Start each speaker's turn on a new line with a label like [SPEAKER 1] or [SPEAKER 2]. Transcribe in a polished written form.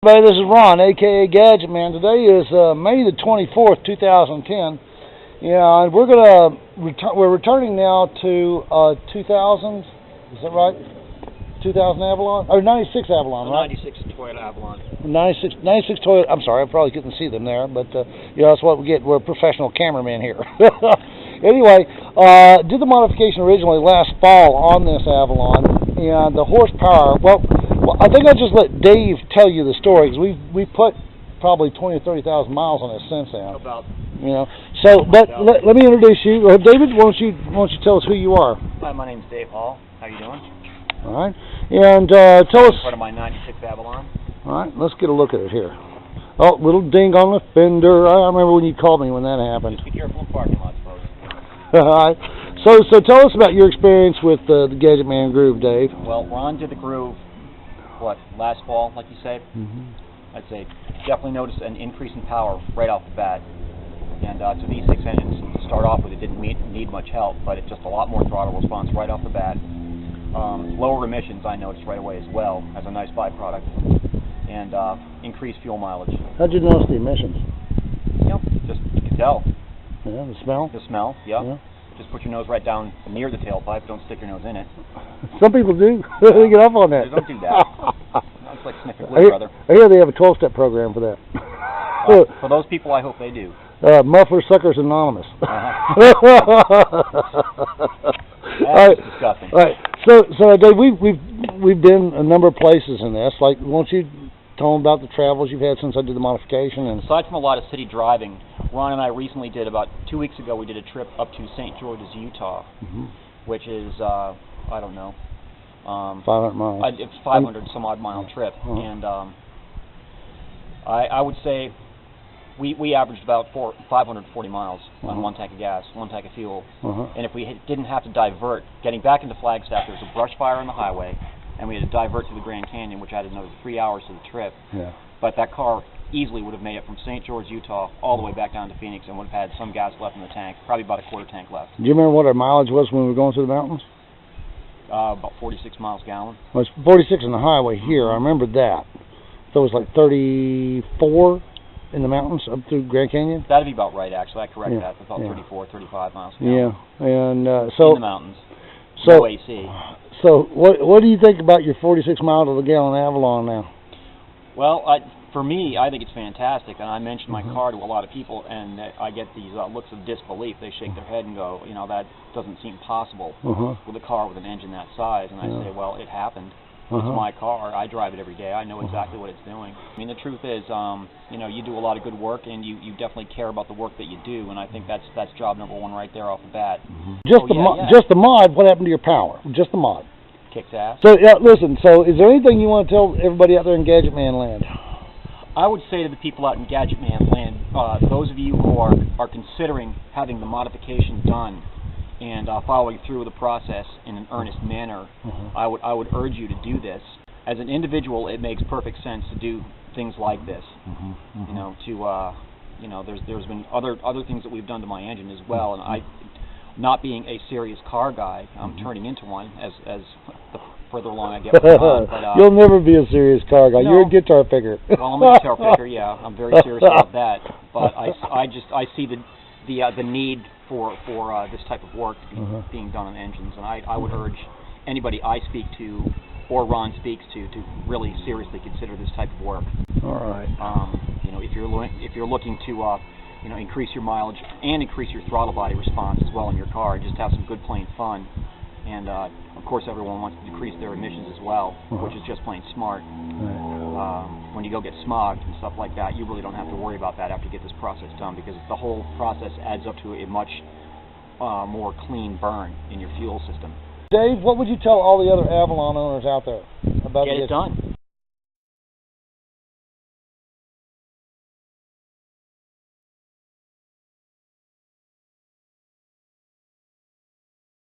[SPEAKER 1] Everybody, this is Ron, aka Gadget Man. Today is May the 24th, 2010. Yeah, and we're returning now to 2000. Is that right? 2000 Avalon or 96 Avalon, right?
[SPEAKER 2] 96 Toyota Avalon.
[SPEAKER 1] 96 Toyota. I'm sorry, I probably couldn't see them there, but yeah, that's what we get. We're professional cameramen here. Anyway, did the modification originally last fall on this Avalon, and the horsepower. Well, I think I'll just let Dave tell you the story, because we put probably 20 or 30,000 miles on it since then.
[SPEAKER 2] About.
[SPEAKER 1] You know. So, but let me introduce you, David. Why don't you tell us who you are?
[SPEAKER 2] Hi, my name's Dave Hall. How you doing?
[SPEAKER 1] All right, and tell us.
[SPEAKER 2] Part of my '96 Avalon.
[SPEAKER 1] All right, let's get a look at it here. Oh, little ding on the fender. I remember when you called me when that happened.
[SPEAKER 2] Just be careful in parking lots, folks.
[SPEAKER 1] All right. So tell us about your experience with the Gadget Man groove, Dave.
[SPEAKER 2] Well, Ron did the groove. What, last fall, like you said?
[SPEAKER 1] Mm-hmm.
[SPEAKER 2] I'd say definitely noticed an increase in power right off the bat. And to V6 engines, to start off with, it didn't need much help, but it's just a lot more throttle response right off the bat. Lower emissions, I noticed right away as well, as a nice byproduct. And increased fuel mileage.
[SPEAKER 1] How'd you notice the emissions?
[SPEAKER 2] Yep, just you can tell.
[SPEAKER 1] Yeah, the smell?
[SPEAKER 2] The smell, yep.
[SPEAKER 1] Yeah.
[SPEAKER 2] Just put your nose right down near the tailpipe. Don't stick your nose in it.
[SPEAKER 1] Some people do. They get up on that.
[SPEAKER 2] Don't do that. It's like sniffing glue, brother.
[SPEAKER 1] I hear they have a 12-step program for that.
[SPEAKER 2] For those people, I hope they do.
[SPEAKER 1] Muffler Suckers Anonymous.
[SPEAKER 2] That's disgusting.
[SPEAKER 1] All right. So Dave, we've been a number of places in this. Like, won't you tell them about the travels you've had since I did the modification? And
[SPEAKER 2] aside from a lot of city driving, Ron and I recently did, about 2 weeks ago, we did a trip up to St. George's, Utah, which is I don't know,
[SPEAKER 1] 500 miles.
[SPEAKER 2] It's 500 some odd mile trip, and I would say we averaged about 540 miles on one tank of gas, one tank of fuel, and if we didn't have to divert, getting back into Flagstaff, there was a brush fire on the highway, and we had to divert through the Grand Canyon, which added another 3 hours to the trip.
[SPEAKER 1] Yeah.
[SPEAKER 2] But that car easily would have made it from St. George, Utah, all the way back down to Phoenix, and would have had some gas left in the tank, probably about a quarter tank left.
[SPEAKER 1] Do you remember what our mileage was when we were going through the mountains?
[SPEAKER 2] About 46 miles a gallon.
[SPEAKER 1] Well, it's 46 on the highway here. I remember that. So it was like 34 in the mountains up through Grand Canyon?
[SPEAKER 2] That'd be about right, actually. I correct that. About 34, 35 miles a
[SPEAKER 1] Yeah,
[SPEAKER 2] gallon.
[SPEAKER 1] and so...
[SPEAKER 2] in the mountains.
[SPEAKER 1] So,
[SPEAKER 2] no AC.
[SPEAKER 1] So what do you think about your 46 mile to the gallon Avalon now?
[SPEAKER 2] Well, for me, I think it's fantastic, and I mentioned my car to a lot of people, and I get these looks of disbelief. They shake their head and go, you know, that doesn't seem possible with a car with an engine that size. And I say, well, it happened. It's my car. I drive it every day. I know exactly what it's doing. I mean, the truth is, you know, you do a lot of good work, and you definitely care about the work that you do, and I think that's job number one right there off the bat.
[SPEAKER 1] Just the mod. What happened to your power? Just the mod.
[SPEAKER 2] Kicks ass.
[SPEAKER 1] So yeah, listen. So is there anything you want to tell everybody out there in Gadget Man land?
[SPEAKER 2] I would say to the people out in Gadget Man land, those of you who are considering having the modification done and following through with the process in an earnest manner, I would urge you to do this. As an individual, it makes perfect sense to do things like this. You know, you know, there's been other things that we've done to my engine as well, and not being a serious car guy, I'm turning into one as the further along I get with time. But
[SPEAKER 1] you'll never be a serious car guy.
[SPEAKER 2] No.
[SPEAKER 1] You're a guitar picker.
[SPEAKER 2] Well, I'm a guitar picker. Yeah, I'm very serious about that. But I see the need for this type of work to be being done on engines, and I would urge anybody I speak to or Ron speaks to really seriously consider this type of work.
[SPEAKER 1] All right.
[SPEAKER 2] You know, if you're looking to you know, increase your mileage and increase your throttle body response as well in your car, and just have some good plain fun. And of course, everyone wants to decrease their emissions as well, which is just plain smart. When you go get smogged and stuff like that, you really don't have to worry about that after you get this process done, because the whole process adds up to a much more clean burn in your fuel system.
[SPEAKER 1] Dave, what would you tell all the other Avalon owners out there about
[SPEAKER 2] Get it done.